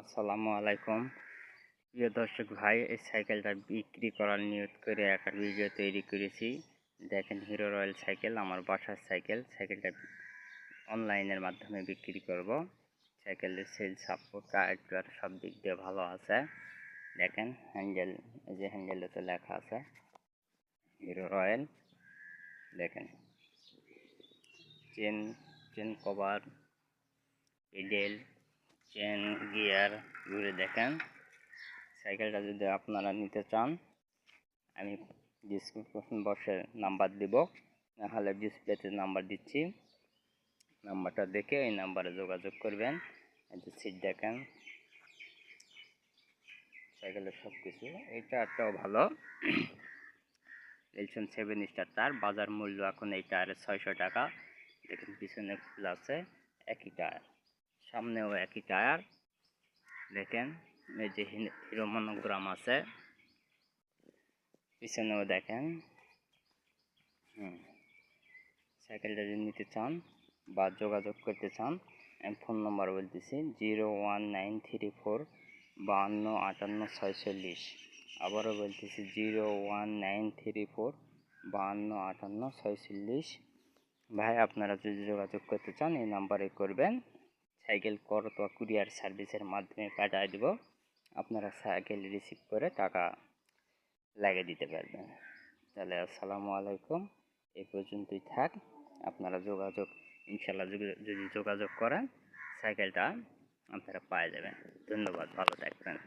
আসসালামু আলাইকুম প্রিয় দর্শক ভাই, এই সাইকেলটা বিক্রি করার নিয়ত করে একটা ভিডিও তৈরি করেছি। দেখেন, হিরো রয়্যাল সাইকেল, আমার বাসার সাইকেলটা অনলাইনের মাধ্যমে বিক্রি করব। সাইকেলের সেল সাপোর্ট টায়ার সব দিক দিয়ে ভালো আছে। দেখেন হ্যান্ডেল, এই যে হ্যান্ডেলে তো লেখা আছে হিরো রয়্যাল। দেখেন chain cover, pedal, chain, gear ঘুরে দেখেন। সাইকেলটা যদি আপনারা নিতে চান, আমি ডিসক্রিপশন বক্সে নাম্বার দিব, নাহলে ডিসপ্লেতে নাম্বার দিচ্ছি। নাম্বারটা দেখে এই নাম্বারে যোগাযোগ করবেন। এই যে সিট দেখেন, সাইকেলের সব কিছু। এই টায়ারটাও ভালো, এলসন 7 স্টার টায়ার। বাজার মূল্য এখন এই টায়ারের 600 টাকা। দেখেন পিছনে ফুল আছে, একই টায়ার, সামনেও একই টায়ার। দেখেন এই যে হিরো মনোগ্রাম আছে, পিছনেও দেখেন। সাইকেলটা যদি নিতে চান বা যোগাযোগ করতে চান, আমি ফোন নম্বর বলতেছি 01934 52 58 46। আবারও বলতেছি 01934 52 58 46। ভাই, আপনারা যদি যোগাযোগ করতে চান এই নাম্বারে করবেন। সাইকেল করতোয়া কুরিয়ার সার্ভিসের মাধ্যমে পাঠিয়ে দেব। আপনারা সাইকেল রিসিভ করে টাকা লাগিয়ে দিতে পারবেন। তাহলে আসসালামু আলাইকুম, এই পর্যন্তই থাক। আপনারা ইনশাল্লাহ যদি যোগাযোগ করেন, সাইকেলটা আপনারা পেয়ে যাবেন। ধন্যবাদ, ভালো থাকবেন।